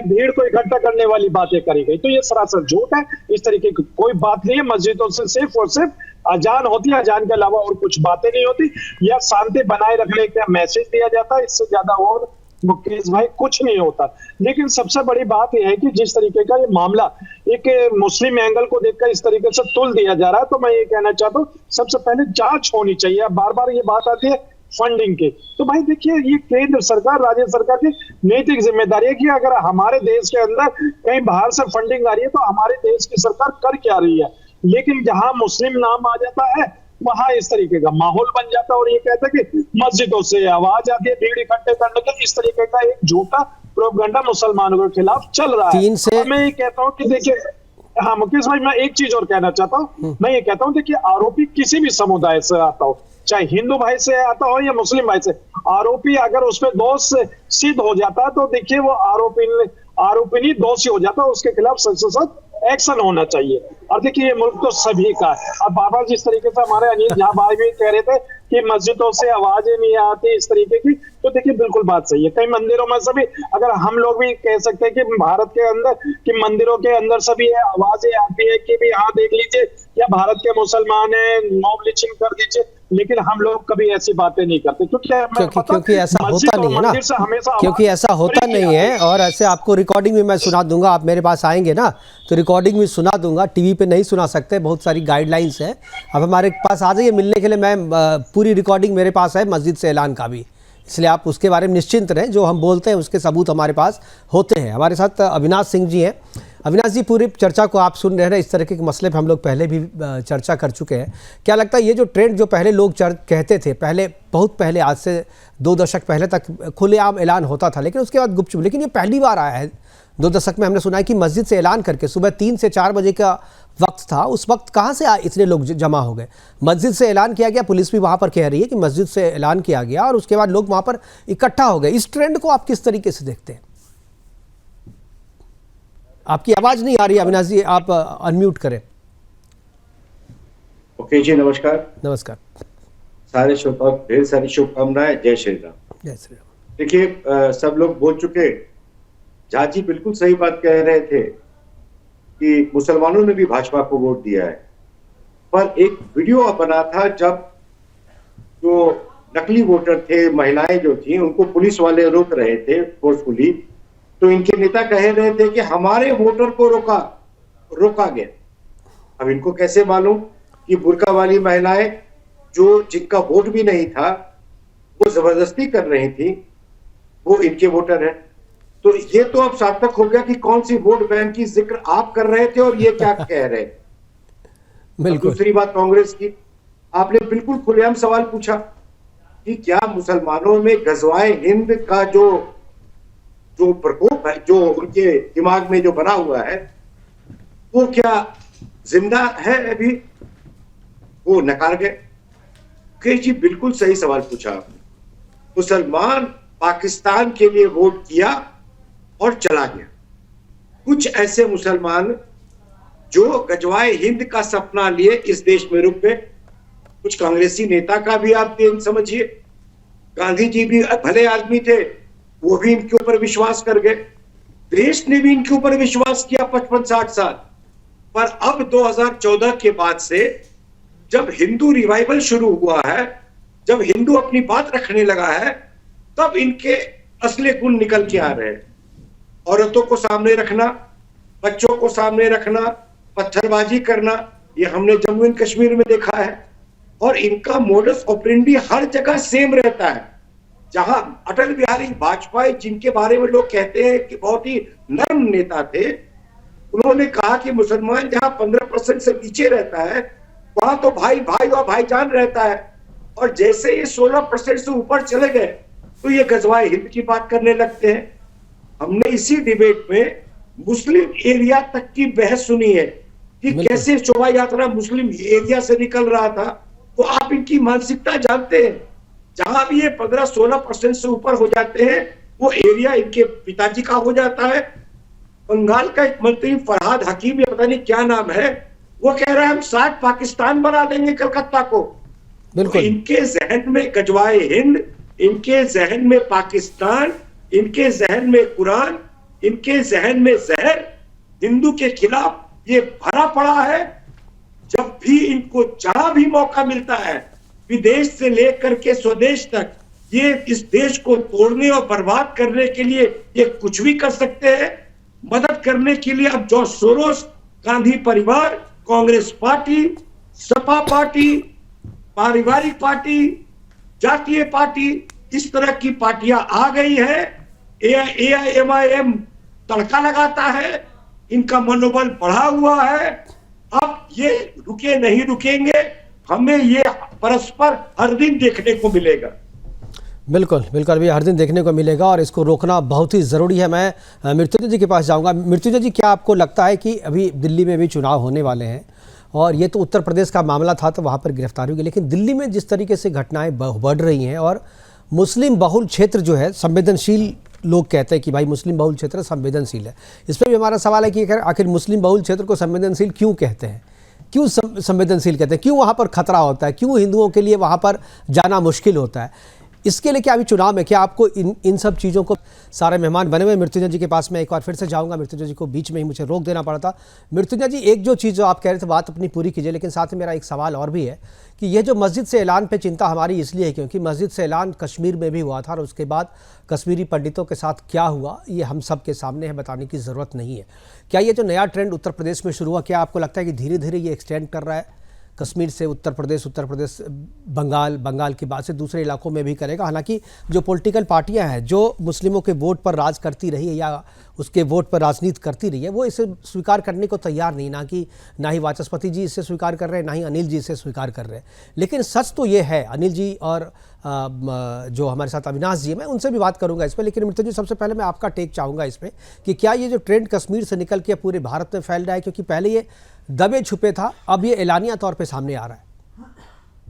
भीड़ को इकट्ठा करने वाली बातें करी गई, तो ये सरासर झूठ है। इस तरीके की कोई बात नहीं है। मस्जिदों से सिर्फ और सिर्फ अजान होती है, अजान के अलावा और कुछ बातें नहीं होती, या शांति बनाए रखने का मैसेज दिया जाता है, इससे ज्यादा और मुकेश भाई कुछ नहीं होता। लेकिन सबसे बड़ी बात यह है कि जिस तरीके का ये मामला एक मुस्लिम एंगल को देखकर इस तरीके से तुल दिया जा रहा है, तो मैं ये कहना चाहता हूँ, सबसे पहले जांच होनी चाहिए। अब बार बार ये बात आती है फंडिंग की, तो भाई देखिए, ये केंद्र सरकार, राज्य सरकार की नैतिक जिम्मेदारी है कि अगर हमारे देश के अंदर कहीं बाहर से फंडिंग आ रही है तो हमारे देश की सरकार कर क्या रही है। लेकिन जहां मुस्लिम नाम आ जाता है, वहां इस तरीके का माहौल बन जाता है, और ये कहता है कि मस्जिदों से आवाज आती है भीड़ इकट्ठे करने के, इस तरीके का एक झूठा प्रोपेगेंडा मुसलमानों के खिलाफ चल रहा है। मैं ये कहता हूँ कि देखिए, हाँ मुकेश भाई, मैं एक चीज और कहना चाहता हूँ, मैं ये कहता हूँ देखिए, आरोपी किसी भी समुदाय से आता हो, चाहे हिंदू भाई से आता हो या मुस्लिम भाई से, आरोपी अगर उसमें दोष सिद्ध हो जाता है तो देखिए वो आरोपी दोषी हो जाता है, उसके खिलाफ सख्त से सख्त एक्शन होना चाहिए। और देखिए, ये मुल्क तो सभी का है। अब बाबा जिस तरीके से हमारे अनिल झा भाई भी कह रहे थे कि मस्जिदों से आवाजें नहीं आती इस तरीके की, तो देखिए बिल्कुल बात सही है। कई मंदिरों में से भी अगर हम लोग भी कह सकते हैं कि भारत के अंदर कि मंदिरों के अंदर से भी आवाजें आती है कि भी हाँ देख लीजिए, या भारत के मुसलमान है, मॉब लिंचिंग कर दीजिए, लेकिन हम लोग कभी ऐसी बातें नहीं करते, क्योंकि ऐसा होता नहीं है ना, क्योंकि ऐसा होता नहीं है। और ऐसे आपको रिकॉर्डिंग भी मैं सुना दूंगा, आप मेरे पास आएंगे ना तो रिकॉर्डिंग भी सुना दूंगा, टीवी पे नहीं सुना सकते, बहुत सारी गाइडलाइंस है। अब हमारे पास आ जाइए मिलने के लिए, मैं पूरी रिकॉर्डिंग मेरे पास है मस्जिद से ऐलान का भी, इसलिए आप उसके बारे में निश्चिंत रहें, जो हम बोलते हैं उसके सबूत हमारे पास होते हैं। हमारे साथ अविनाश सिंह जी हैं। अविनाश जी, पूरी चर्चा को आप सुन रहे हैं, इस तरह के मसले पर हम लोग पहले भी चर्चा कर चुके हैं। क्या लगता है ये जो ट्रेंड जो पहले लोग कहते थे, पहले बहुत पहले, आज से 2 दशक पहले तक खुलेआम ऐलान होता था, लेकिन उसके बाद गुपचुप, लेकिन ये पहली बार आया है 2 दशक में, हमने सुना है कि मस्जिद से ऐलान करके सुबह 3 से 4 बजे का वक्त था, उस वक्त कहाँ से इतने लोग जमा हो गए? मस्जिद से ऐलान किया गया, पुलिस भी वहाँ पर कह रही है कि मस्जिद से ऐलान किया गया और उसके बाद लोग वहाँ पर इकट्ठा हो गए। इस ट्रेंड को आप किस तरीके से देखते हैं? आपकी आवाज नहीं आ रही अविनाश जी, आप अनम्यूट करें। ओके जी, नमस्कार। नमस्कार। सारे श्रोताओं को ढेर सारी शुभकामनाएं। जय श्री राम। जय श्री राम। देखिए, सब लोग बोल चुके, झा जी बिल्कुल सही बात कह रहे थे कि मुसलमानों ने भी भाजपा को वोट दिया है, पर एक वीडियो बना था जब जो नकली वोटर थे, महिलाएं जो थी, उनको पुलिस वाले रोक रहे थे फोर्सफुली, तो इनके नेता कह रहे थे कि हमारे वोटर को रोका गया। अब इनको कैसे मालूम कि बुर्का वाली महिलाएं जो जिनका वोट भी नहीं था, वो जबरदस्ती कर रही थी वो इनके वोटर हैं। तो ये तो अब सार्थक हो गया कि कौन सी वोट बैंक की जिक्र आप कर रहे थे और ये क्या कह रहे। बिल्कुल। दूसरी बात कांग्रेस की, आपने बिल्कुल खुलेआम सवाल पूछा कि क्या मुसलमानों में गजवाए हिंद का जो प्रकोप है, जो उनके दिमाग में जो बना हुआ है, वो क्या जिंदा है अभी? वो नकार गए। जी बिल्कुल सही सवाल पूछा आपने। मुसलमान पाकिस्तान के लिए वोट किया और चला गया। कुछ ऐसे मुसलमान जो गजवाए हिंद का सपना लिए इस देश में रुक गए। कुछ कांग्रेसी नेता का भी आप समझिए, गांधी जी भी भले आदमी थे, वो भी इनके ऊपर विश्वास कर गए। देश ने भी इनके ऊपर विश्वास किया 55-60 साल। पर अब 2014 के बाद से जब हिंदू रिवाइवल शुरू हुआ है, जब हिंदू अपनी बात रखने लगा है, तब इनके असली गुण निकल के आ रहे हैं। औरतों को सामने रखना, बच्चों को सामने रखना, पत्थरबाजी करना, ये हमने जम्मू एंड कश्मीर में देखा है। और इनका मोडस ऑपरेंडी हर जगह सेम रहता है। जहां अटल बिहारी वाजपेयी, जिनके बारे में लोग कहते हैं कि बहुत ही नर्म नेता थे, उन्होंने कहा कि मुसलमान जहां 15% से नीचे रहता है, वहां तो भाई भाई और भाईजान रहता है। और जैसे ये 16% से ऊपर चले गए तो ये गजवाए हिंद की बात करने लगते हैं। हमने इसी डिबेट में मुस्लिम एरिया तक की बहस सुनी है कि कैसे शोभा यात्रा मुस्लिम एरिया से निकल रहा था। तो आप इनकी मानसिकता जानते हैं। जहां भी ये 15-16% से ऊपर हो जाते हैं, वो एरिया इनके पिताजी का हो जाता है। बंगाल का एक मंत्री फरहाद हकीम, या पता नहीं क्या नाम है, वो कह रहा है हम 60 पाकिस्तान बना देंगे कलकत्ता को। तो इनके जहन में गजवाए हिंद, इनके जहन में पाकिस्तान, इनके जहन में कुरान, इनके जहन में जहर, हिंदू के खिलाफ ये भरा पड़ा है। जब भी इनको जहां भी मौका मिलता है, विदेश से लेकर के स्वदेश तक, ये इस देश को तोड़ने और बर्बाद करने के लिए ये कुछ भी कर सकते हैं। मदद करने के लिए अब जॉर्ज सोरोस, गांधी परिवार, कांग्रेस पार्टी, सपा पार्टी, पारिवारिक पार्टी, जातीय पार्टी, इस तरह की पार्टियां आ गई है। AIMIM तड़का लगाता है, इनका मनोबल बढ़ा हुआ है। अब ये रुके नहीं रुकेंगे, हमें ये परस्पर हर दिन देखने को मिलेगा। बिल्कुल बिल्कुल, भी हर दिन देखने को मिलेगा और इसको रोकना बहुत ही ज़रूरी है। मैं मृत्युंजय जी के पास जाऊंगा। मृत्युंजय जी, क्या आपको लगता है कि अभी दिल्ली में भी चुनाव होने वाले हैं और ये तो उत्तर प्रदेश का मामला था तो वहाँ पर गिरफ्तारी होगी, लेकिन दिल्ली में जिस तरीके से घटनाएं बढ़ रही हैं और मुस्लिम बहुल क्षेत्र जो है संवेदनशील, लोग कहते हैं कि भाई मुस्लिम बहुल क्षेत्र संवेदनशील है, इस पर भी हमारा सवाल है कि आखिर मुस्लिम बहुल क्षेत्र को संवेदनशील क्यों कहते हैं, क्यों संवेदनशील कहते हैं, क्यों वहाँ पर खतरा होता है, क्यों हिंदुओं के लिए वहाँ पर जाना मुश्किल होता है? इसके लिए क्या अभी चुनाव में क्या आपको इन सब चीज़ों को, सारे मेहमान बने हुए मृत्युंजय जी के पास मैं एक बार फिर से जाऊंगा। मृत्युंजय जी को बीच में ही मुझे रोक देना पड़ा था। मृत्युंजय जी, एक जो चीज़ जो आप कह रहे थे बात अपनी पूरी कीजिए, लेकिन साथ में मेरा एक सवाल और भी है कि ये जो मस्जिद से ऐलान पे चिंता हमारी इसलिए है क्योंकि मस्जिद से ऐलान कश्मीर में भी हुआ था और उसके बाद कश्मीरी पंडितों के साथ क्या हुआ ये हम सब के सामने है, बताने की ज़रूरत नहीं है। क्या ये जो नया ट्रेंड उत्तर प्रदेश में शुरू हुआ, क्या आपको लगता है कि धीरे धीरे ये एक्सटेंड कर रहा है कश्मीर से उत्तर प्रदेश बंगाल की बात से दूसरे इलाकों में भी करेगा? हालांकि जो पॉलिटिकल पार्टियां हैं जो मुस्लिमों के वोट पर राज करती रही है या उसके वोट पर राजनीति करती रही है, वो इसे स्वीकार करने को तैयार नहीं, ना ही वाचस्पति जी इसे स्वीकार कर रहे हैं, ना ही अनिल जी इसे स्वीकार कर रहे हैं। लेकिन सच तो ये है, अनिल जी और जो हमारे साथ अविनाश जी, मैं उनसे भी बात करूंगा इस पर, लेकिन मृत्युंजय जी सबसे पहले मैं आपका टेक चाहूँगा इसमें कि क्या ये जो ट्रेंड कश्मीर से निकल के पूरे भारत में फैल रहा है, क्योंकि पहले ये दबे छुपे था, अब ये एलानिया तौर पे सामने आ रहा है?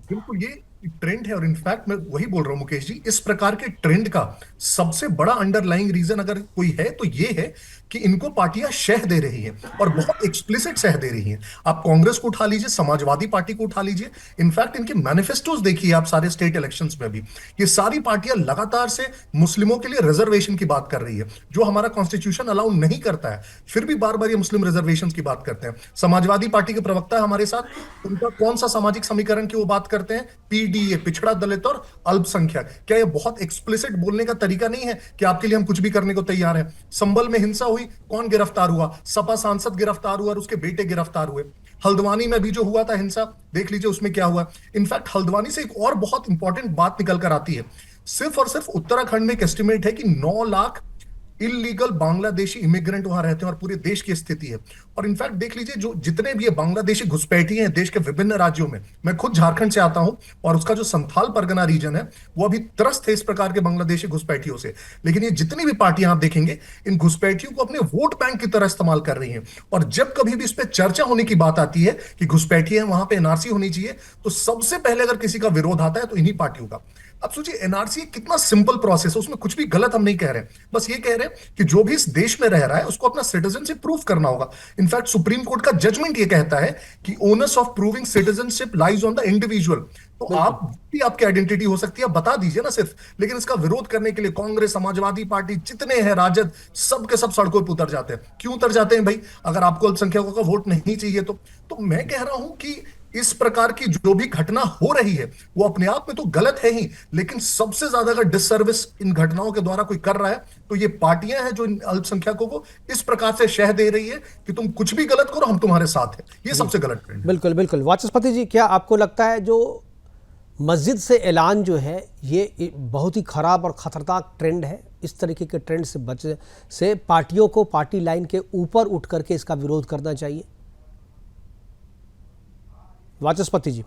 बिल्कुल ये ट्रेंड है और इनफैक्ट मैं वही बोल रहा हूं मुकेश जी, इस प्रकार के ट्रेंड का सबसे बड़ा अंडरलाइंग रीजन अगर कोई है तो ये है कि इनको पार्टियां शह दे रही हैं और बहुत एक्सप्लिसिट शह दे रही हैं। आप कांग्रेस को उठा लीजिए, समाजवादी पार्टी को उठा लीजिए, इनफैक्ट इनके मैनिफेस्टोज देखिए आप सारे स्टेट इलेक्शंस में भी, ये सारी पार्टियां लगातार से मुस्लिमों के लिए रिजर्वेशन की बात कर रही है, जो हमारा कॉन्स्टिट्यूशन अलाउ नहीं करता है, फिर भी बार बार ये मुस्लिम रिजर्वेशन की बात करते हैं। समाजवादी पार्टी के प्रवक्ता है हमारे साथ, उनका कौन सा सामाजिक समीकरण की वो बात करते हैं? ओबीसीडी, ये पिछड़ा दलित और अल्पसंख्यक, क्या ये बहुत एक्सप्लिसिट बोलने का तरीका नहीं है कि आपके लिए हम कुछ भी करने को तैयार हैं? संभल में हिंसा हुई, कौन गिरफ्तार हुआ? सपा सांसद गिरफ्तार हुआ और उसके बेटे गिरफ्तार हुए। हल्द्वानी में भी जो हुआ था हिंसा, देख लीजिए उसमें क्या हुआ। इनफैक्ट हल्द्वानी से एक और बहुत इंपॉर्टेंट बात निकल कर आती है। सिर्फ और सिर्फ उत्तराखंड में एक एस्टिमेट है कि 9 लाख इलीगल बांग्लादेशी इमिग्रेंट वहां रहते हैं और पूरे देश की स्थिति है। और इनफैक्ट देख लीजिए, जो जितने भी ये बांग्लादेशी घुसपैठी हैं देश के विभिन्न राज्यों में, मैं खुद झारखंड से आता हूं और उसका जो संथाल परगना रीजन है वो अभी त्रस्त है इस प्रकार के बांग्लादेशी घुसपैठियों से। लेकिन ये जितनी भी पार्टियां आप देखेंगे, इन घुसपैठियों को अपने वोट बैंक की तरह इस्तेमाल कर रही हैं। और जब कभी भी इस पर चर्चा होने की बात आती है कि घुसपैठी है, वहां पर एनआरसी होनी चाहिए, तो सबसे पहले अगर किसी का विरोध आता है तो इन्हीं पार्टियों का। अब सोचिए, एनआरसी कितना सिंपल प्रोसेस है, उसमें कुछ भी गलत हम नहीं कह रहे, बस ये कह रहे हैं कि जो भी इस देश में रह रहा है उसको अपना सिटीजनशिप प्रूव करना होगा। इनफैक्ट सुप्रीम कोर्ट का जजमेंट ये कहता है कि owners of proving citizenship lies on the individual. तो आप भी, आपकी आइडेंटिटी हो सकती है, आप बता दीजिए ना सिर्फ। लेकिन इसका विरोध करने के लिए कांग्रेस, समाजवादी पार्टी, जितने हैं राजद, सब के सब सड़कों पर उतर जाते हैं। क्यों उतर जाते हैं भाई? अगर आपको अल्पसंख्यकों का वोट नहीं चाहिए तो मैं कह रहा हूं कि इस प्रकार की जो भी घटना हो रही है वो अपने आप में तो गलत है ही, लेकिन सबसे ज्यादा अगर डिससर्विस इन घटनाओं के द्वारा कोई कर रहा है तो ये पार्टियां हैं जो इन अल्पसंख्यकों को इस प्रकार से शह दे रही है कि तुम कुछ भी गलत करो, हम तुम्हारे साथ हैं। ये सबसे गलत ट्रेंड है। बिल्कुल बिल्कुल। वाचस्पति जी, क्या आपको लगता है जो मस्जिद से ऐलान जो है ये बहुत ही खराब और खतरनाक ट्रेंड है? इस तरीके के ट्रेंड से बचने से पार्टियों को पार्टी लाइन के ऊपर उठ करके इसका विरोध करना चाहिए। वाचस्पति जी,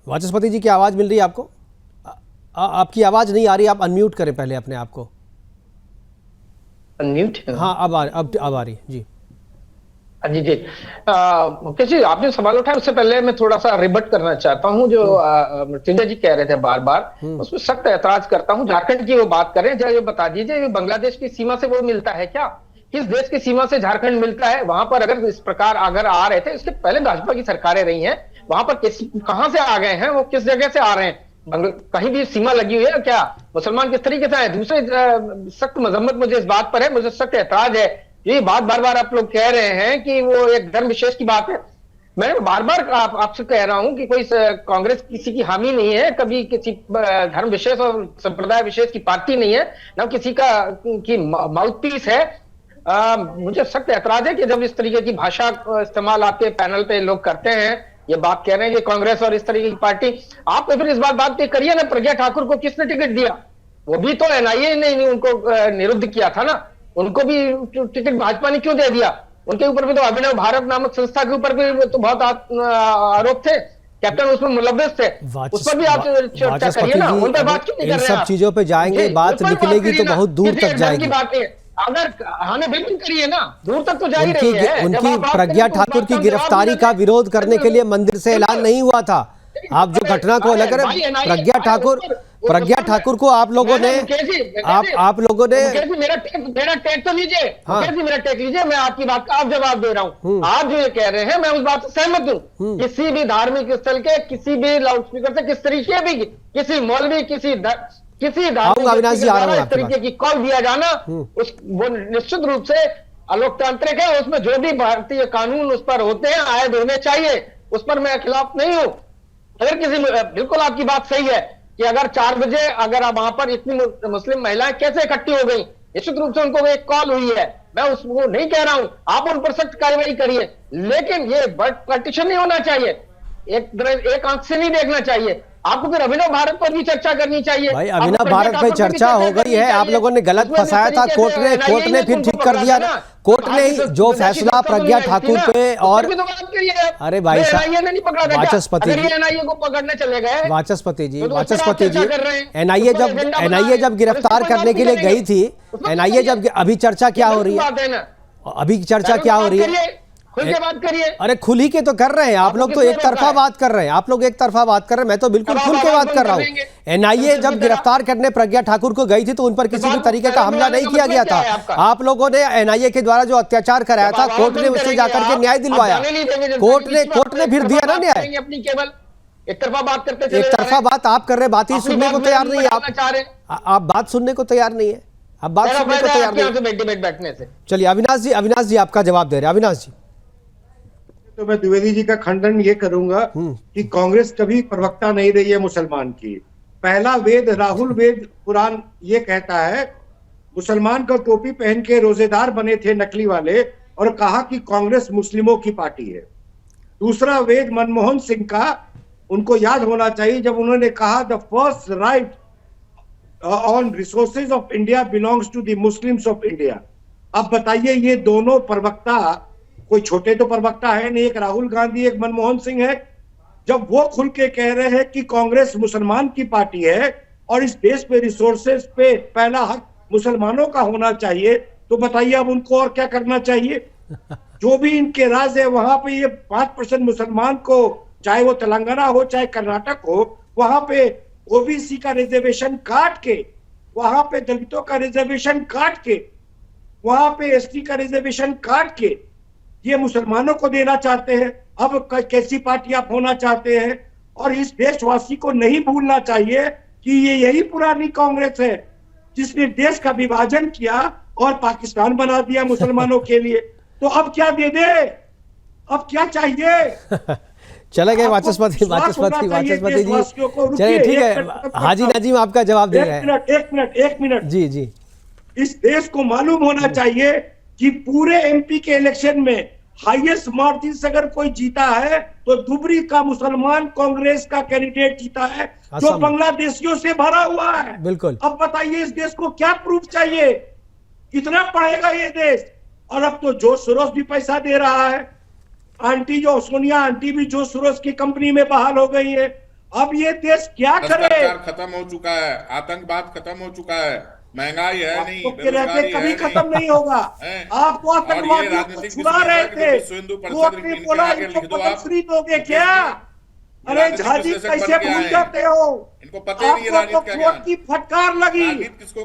वाचस्पति जी की आवाज़ मिल रही है आपको? आपकी आवाज़ नहीं आ रही, आप अनम्यूट करें पहले अपने आप को। अनम्यूट? हाँ, अब आ रही है जी। जी जी। मुकेश जी, आपने सवाल उठाया, उससे पहले मैं थोड़ा सा रिबट करना चाहता हूं। जो मृत्युंजय जी कह रहे थे बार बार, उसमें सख्त ऐतराज करता हूं। झारखंड की वो बात कर रहे हैं, ये बता दीजिए बांग्लादेश की सीमा से वो मिलता है क्या? किस देश की सीमा से झारखंड मिलता है? वहां पर अगर इस प्रकार अगर आ रहे थे, इसके पहले भाजपा की सरकारें रही हैं, वहां पर कहां से आ गए हैं? वो किस जगह से आ रहे हैं? कहीं भी सीमा लगी हुई है क्या? मुसलमान किस तरीके से आए? दूसरे सख्त मजम्मत मुझे इस बात पर है, मुझे सख्त ऐतराज है। ये बात बार बार आप लोग कह रहे हैं कि वो एक धर्म विशेष की बात है। मैं बार बार आपसे कह रहा हूं कि कोई कांग्रेस किसी की हामी नहीं है, कभी किसी धर्म विशेष और संप्रदाय विशेष की पार्टी नहीं है, न किसी की माउथपीस है। मुझे सख्त ऐतराज है कि जब इस तरीके की भाषा इस्तेमाल आपके पैनल पे लोग करते हैं, ये बात कह रहे हैं कि कांग्रेस और इस तरीके की पार्टी। आप तो फिर इस बात पे करिए ना, प्रज्ञा ठाकुर को किसने टिकट दिया? वो भी तो एनआईए ने उनको निरुद्ध किया था ना, उनको भी टिकट भाजपा ने क्यों दे दिया? उनके ऊपर भी तो अभिनव भारत नामक संस्था के ऊपर भी तो बहुत आरोप थे, कैप्टन उसमें मुलव्विस थे, उस पर भी आप चर्चा करिए ना। उन पर बात क्यों नहीं कर रहे हैं? सब चीजों पे जाएंगे, बात निकलेगी तो बहुत दूर तक जाएगी। अगर हमें बिल्कुल करिए ना, दूर तक तो जा ही रही है। उनकी प्रज्ञा ठाकुर की गिरफ्तारी का विरोध करने के लिए मंदिर से ऐलान नहीं हुआ था। आप जो घटना को अलग करें, प्रज्ञा ठाकुर को आप लोगों ने मेरा टेक तो लीजिए, मेरा टेक लीजिए, मैं आपकी बात का आप जवाब दे रहा हूँ। आप जो ये कह रहे हैं मैं उस बात से सहमत हूँ। किसी भी धार्मिक स्थल के किसी भी लाउडस्पीकर से किस तरीके भी किसी मौलवी किसी अविनाश जी, इस तरीके की कॉल दिया जाना, वो निश्चित रूप से अलोकतांत्रिक है। उसमें जो भी भारतीय कानून उस पर होते हैं आयद होने चाहिए, उस पर मैं खिलाफ नहीं हूं। अगर बिल्कुल आपकी बात सही है कि अगर 4 बजे अगर आप वहां पर इतनी मुस्लिम महिलाएं कैसे इकट्ठी हो गई, निश्चित रूप से उनको एक कॉल हुई है, मैं उसको नहीं कह रहा हूं, आप उन पर सख्त कार्रवाई करिए, लेकिन ये पार्टीशन नहीं होना चाहिए, एक आंख से नहीं देखना चाहिए। आपको फिर अभिनव भारत पर भी चर्चा करनी चाहिए। भाई अभिनव भारत पे चर्चा हो गई है, आप लोगों ने गलत फंसाया था, कोर्ट ने फिर ठीक कर दिया ना। कोर्ट ने जो फैसला प्रज्ञा ठाकुर पे और अरे भाई साहब वाचस्पति जी एनआईए जब गिरफ्तार करने के लिए गई थी, एनआईए जब अभी चर्चा क्या हो रही है? अभी चर्चा क्या हो रही है? खुल के बात करिए। अरे खुली के तो कर रहे हैं आप लोग, तो एक तरफा बात कर रहे हैं आप लोग, एक तरफा बात कर रहे हैं। मैं तो बिल्कुल खुल के बात कर रहा हूँ। एनआईए जब गिरफ्तार करने प्रज्ञा ठाकुर को गई थी तो उन पर किसी भी तरीके का हमला नहीं किया गया था। आप लोगों ने एनआईए के द्वारा जो अत्याचार कराया था, कोर्ट ने उससे जाकर के न्याय दिलवाया, कोर्ट ने फिर दिया ना न्याय। एक तरफा बात करते, एक तरफा बात आप कर रहे, बात ही सुनने को तैयार नहीं है आप बात सुनने को तैयार नहीं है, आप बात सुनने को तैयार नहीं है। बैठने से चलिए अविनाश जी आपका जवाब दे रहे हैं। अविनाश जी, तो मैं द्विवेदी जी का खंडन ये करूंगा कि कांग्रेस कभी प्रवक्ता नहीं रही है मुसलमान की। पहला वेद राहुल वेद पुराण ये कहता है, मुसलमान का टोपी पहन के रोजेदार बने थे नकली वाले और कहा कि कांग्रेस मुस्लिमों की पार्टी है। दूसरा वेद मनमोहन सिंह का, उनको याद होना चाहिए जब उन्होंने कहा the first right on resources of India belongs to the Muslims of India. अब बताइए ये दोनों प्रवक्ता कोई छोटे तो प्रवक्ता है नहीं, एक राहुल गांधी एक मनमोहन सिंह है। जब वो खुल के कह रहे हैं कि कांग्रेस मुसलमान की पार्टी है और इस देश पे रिसोर्सेज पे पहला हक मुसलमानों का होना चाहिए, तो बताइए अब उनको और क्या करना चाहिए। जो भी इनके राज है वहां पे ये 5% मुसलमान को, चाहे वो तेलंगाना हो चाहे कर्नाटक हो, वहां पे ओबीसी का रिजर्वेशन काट के, वहां पे दलितों का रिजर्वेशन काट के, वहां पे एसटी का रिजर्वेशन काट के ये मुसलमानों को देना चाहते हैं। अब कैसी पार्टी आप होना चाहते हैं। और इस देशवासी को नहीं भूलना चाहिए कि ये यही पुरानी कांग्रेस है जिसने देश का विभाजन किया और पाकिस्तान बना दिया मुसलमानों के लिए। तो अब क्या दे दे, अब क्या चाहिए। चले गए वाचस्पति जी। चलिए ठीक है, हाजी नजीम आपका जवाब दे रहे हैं। एक मिनट जी जी। इस देश को मालूम होना चाहिए कि पूरे एमपी के इलेक्शन में हाईएस्ट मार्जिन से अगर कोई जीता है तो धुबरी का मुसलमान कांग्रेस का कैंडिडेट जीता है, जो बांग्लादेशियों से भरा हुआ है। बिल्कुल। अब बताइए इस देश को क्या प्रूफ चाहिए, कितना पढ़ेगा ये देश। और अब तो जोश सोरोस भी पैसा दे रहा है। आंटी जो सोनिया आंटी भी जोश सोरोस की कंपनी में बहाल हो गई है। अब ये देश क्या करे। खत्म हो चुका है, आतंकवाद खत्म हो चुका है, महंगाई है नहीं, बेरोजगारी कभी खत्म नहीं होगा। आपको आतंकवादियों को छुड़ा रहे थे, वो अपने बोला इनको पद्मश्री दोगे क्या। अरे झाजी कैसे भूल जाते हो, इनको पता ही नहीं है आपको तो वोट की फटकार लगी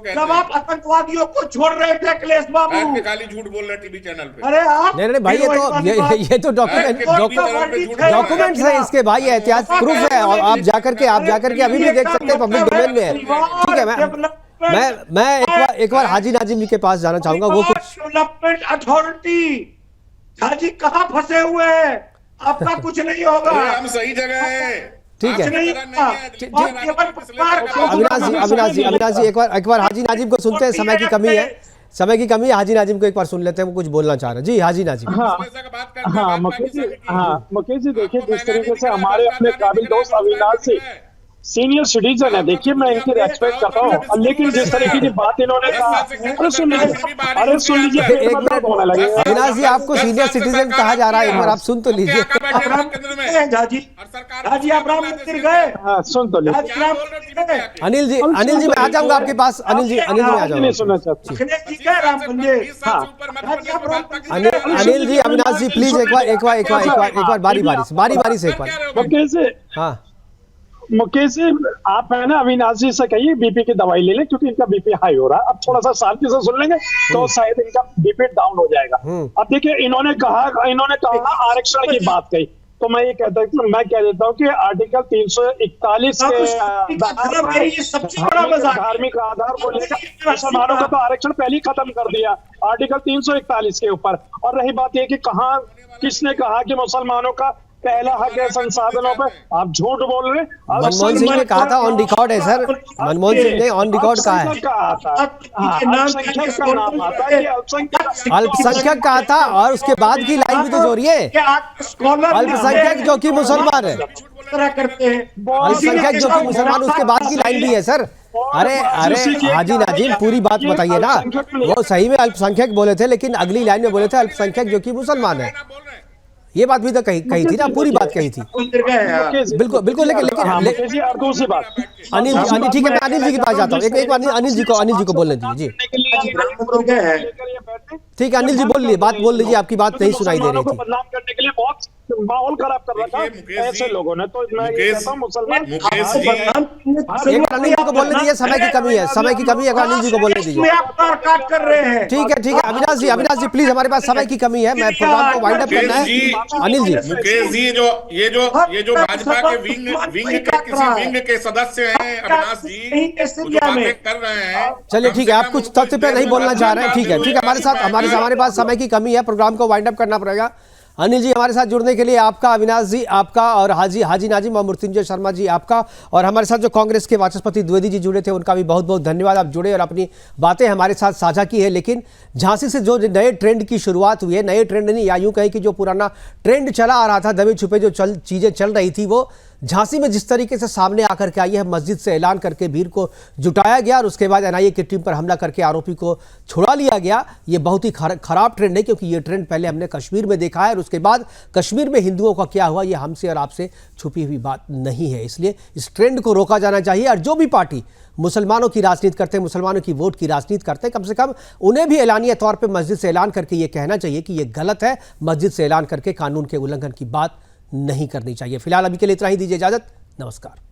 जब आप आतंकवादियों को छोड़ रहे थे अखिलेश बाबू। खाली झूठ बोल रहे टीवी चैनल पे। अरे आप नहीं भाई, ये तो डॉक्यूमेंट्स है इसके भाई, एहतियात प्रूफ है। और आप जाकर के अभी भी देख सकते हैं, पब्लिक डोमेन में है। ठीक है, मैं एक बार हाजी नाजिम जी के पास जाना चाहूंगा। वो कुछ डेवलपमेंट अथॉरिटी, हाजी कहाँ फंसे हुए हैं, आपका कुछ नहीं होगा। हम सही जगह है। ठीक है अविनाश जी एक बार हाजी नाजिम को सुनते हैं। समय की कमी है, हाजी नाजिम को एक बार सुन लेते हैं, वो कुछ बोलना चाह रहे हैं। जी हाजी नाजिम। हाँ मुकेश जी देखिए, जिस तरीके से हमारे अपने काबिल दोस्त अविनाश जी सीनियर सिटीजन है, देखिए मैं इनकी रेस्पेक्ट करता हूँ, लेकिन जिस तरीके की बात इन्होंने कहा, अरे सुन लीजिए एक मिनट होने लगे। अविनाश जी आपको सीनियर सिटीजन कहा जा रहा है, एक बार आप सुन तो लीजिए। सुन तो लीजिए। अनिल जी मैं आ जाऊंगा आपके पास। अनिल जी मैं आ जाऊंगा। सुनना चाहती अनिल जी अविनाश जी प्लीज एक बार बारी से एक बार। हाँ मुकेश जी आप है ना अविनाश जी से कहिए बीपी की दवाई ले लें, क्योंकि इनका बीपी हाई हो रहा है। अब थोड़ा सा शांति से सुन लेंगे तो शायद इनका बीपी डाउन हो जाएगा। अब देखिए इन्होंने कहा आरक्षण की बात कही, तो मैं ये कहता हूँ, मैं कह देता हूँ कि आर्टिकल 341 के धार्मिक आधार को लेकर मुसलमानों का तो आरक्षण पहले ही खत्म कर दिया आर्टिकल 341 के ऊपर। और रही बात यह कि कहाँ किसने कहा कि मुसलमानों का पहला हक है संसाधनों पे, आप झूठ बोल रहे हैं। मनमोहन सिंह ने कहा था, ऑन रिकॉर्ड है सर, मनमोहन सिंह ने ऑन रिकॉर्ड कहा है। अल्पसंख्यक कहा था, और उसके बाद की लाइन भी तो जोड़िए, अल्पसंख्यक जो कि मुसलमान है, अल्पसंख्यक जो कि मुसलमान, उसके बाद की लाइन भी है सर। अरे हाजी नाजिम पूरी बात बताइए ना। वो सही में अल्पसंख्यक बोले थे, लेकिन अगली लाइन में बोले थे अल्पसंख्यक जो कि मुसलमान है। ये बात भी तो कही थी ना, पूरी बात कही थी। बिल्कुल लेकिन दूसरी बात अनिल ठीक है, मैं अनिल जी के पास जाता हूँ। एक बार अनिल जी को बोलने दीजिए। ठीक है अनिल जी बात बोल लीजिए, आपकी बात नहीं सुनाई दे रही थी। बदनाम करने के लिए बहुत माहौल खराब कर रखा है ऐसे लोगों ने, तो मैं ये कहता हूं मुसलमान एक बार अनिल जी को बोलने दीजिए, समय की कमी है, अनिल जी को बोलने दीजिए। कर रहे हैं ठीक है अविनाश जी प्लीज, हमारे पास समय की कमी है, मैं प्रोग्राम को वाइंड अप करना है। अनिल जी, मुकेश जी ये जो भाजपा के विंग के सदस्य हैं अविनाश जी, जो बातें कर रहे हैं। चलिए ठीक है, आप कुछ तथ्य पे नहीं बोलना चाह रहे हैं। ठीक है हमारे पास समय की कमी है, प्रोग्राम को वाइंड अप करना पड़ेगा। अनिल जी हमारे साथ जुड़ने के लिए आपका, अविनाश जी आपका, और हाजी नाजिम और मृत्युंजय शर्मा जी आपका, और हमारे साथ जो कांग्रेस के वाचस्पति द्विवेदी जी जुड़े थे उनका भी बहुत बहुत धन्यवाद। आप जुड़े और अपनी बातें हमारे साथ साझा की है। लेकिन झांसी से जो नए ट्रेंड की शुरुआत हुई है, नए ट्रेंड नहीं या यूं कहें कि जो पुराना ट्रेंड चला आ रहा था, दबे छुपे जो चीजें चल रही थी, वो झांसी में जिस तरीके से सामने आकर के आई है, मस्जिद से ऐलान करके भीड़ को जुटाया गया और उसके बाद एनआईए की टीम पर हमला करके आरोपी को छुड़ा लिया गया, ये बहुत ही खराब ट्रेंड है, क्योंकि ये ट्रेंड पहले हमने कश्मीर में देखा है और उसके बाद कश्मीर में हिंदुओं का क्या हुआ, ये हमसे और आपसे छुपी हुई बात नहीं है। इसलिए इस ट्रेंड को रोका जाना चाहिए और जो भी पार्टी मुसलमानों की राजनीति करते हैं, मुसलमानों की वोट की राजनीति करते हैं, कम से कम उन्हें भी एलानिया तौर पर मस्जिद से ऐलान करके ये कहना चाहिए कि ये गलत है, मस्जिद से ऐलान करके कानून के उल्लंघन की बात नहीं करनी चाहिए। फिलहाल अभी के लिए इतना ही, दीजिए इजाजत, नमस्कार।